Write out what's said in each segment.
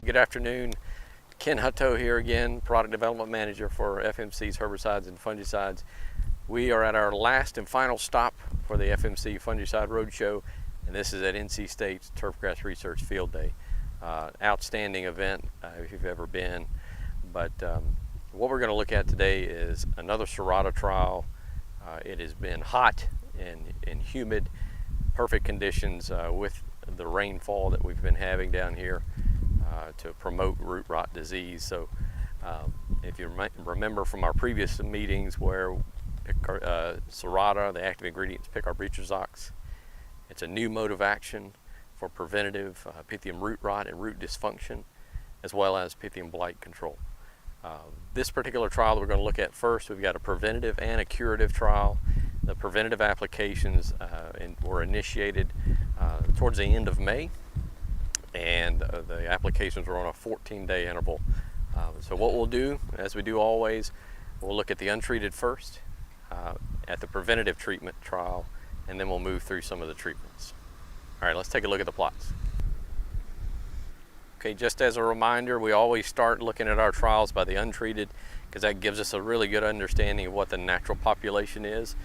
Good afternoon. Ken Hutto here again, Product Development Manager for FMC's Herbicides and Fungicides. We are at our last and final stop for the FMC Fungicide Roadshow, and this is at NC State's Turfgrass Research Field Day. Outstanding event if you've ever been. But what we're going to look at today is another Serata trial. It has been hot and humid, perfect conditions with the rainfall that we've been having down here to promote root rot disease. So if you remember from our previous meetings where Serata, the active ingredients, picarboxox, it's a new mode of action for preventative Pythium root rot and root dysfunction, as well as Pythium blight control. This particular trial that we're going to look at first, we've got a preventative and a curative trial. The preventative applications were initiated towards the end of May, and the applications were on a 14-day interval. So what we'll do, as we do always, we'll look at the untreated first, at the preventative treatment trial, and then we'll move through some of the treatments. All right, let's take a look at the plots. Okay, just as a reminder, we always start looking at our trials by the untreated, because that gives us a really good understanding of what the natural population is.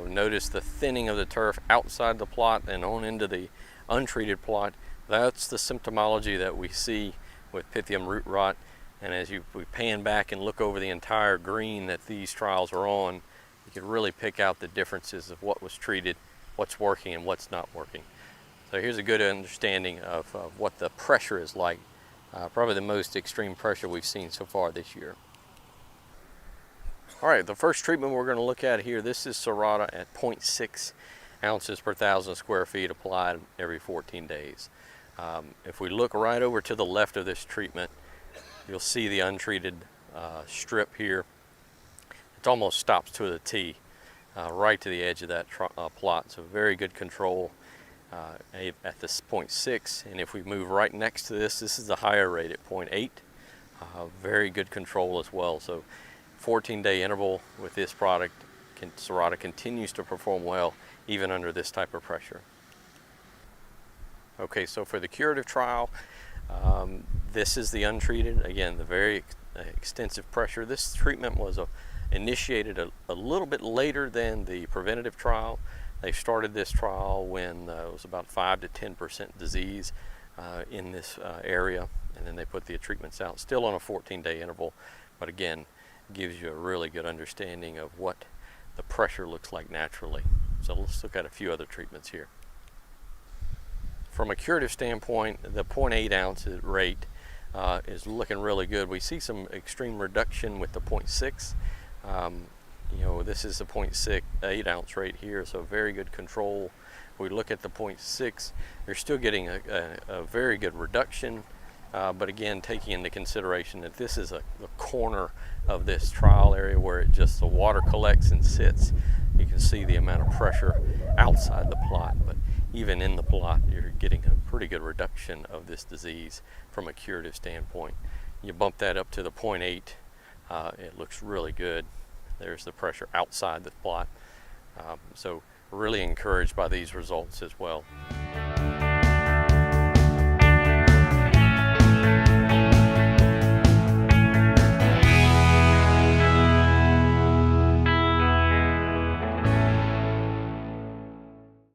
Notice the thinning of the turf outside the plot and on into the untreated plot. That's the symptomology that we see with Pythium root rot. And as we pan back and look over the entire green that these trials are on, you can really pick out the differences of what was treated, what's working and what's not working. So here's a good understanding of what the pressure is like. Probably the most extreme pressure we've seen so far this year. All right, the first treatment we're going to look at here, this is Serata at 0.6 ounces per 1,000 square feet applied every 14 days. If we look right over to the left of this treatment, you'll see the untreated strip here. It almost stops to the T, right to the edge of that plot, so very good control at this 0.6. And if we move right next to this, this is the higher rate at 0.8. Very good control as well. So 14-day interval with this product, Serata continues to perform well even under this type of pressure. Okay, so for the curative trial, this is the untreated. Again, the very extensive pressure. This treatment was initiated a little bit later than the preventative trial. They started this trial when it was about 5 to 10% disease in this area, and then they put the treatments out, still on a 14-day interval, but again, gives you a really good understanding of what the pressure looks like naturally. So let's look at a few other treatments here. From a curative standpoint, the 0.8 ounce rate is looking really good. We see some extreme reduction with the 0.6. You know, this is the 0.8 ounce rate here, so very good control. We look at the 0.6, you're still getting a very good reduction, but again, taking into consideration that this is the corner of this trial area where the water collects and sits. You can see the amount of pressure outside the plot, but even in the plot, you're getting a pretty good reduction of this disease from a curative standpoint. You bump that up to the 0.8, it looks really good. There's the pressure outside the plot. So really encouraged by these results as well.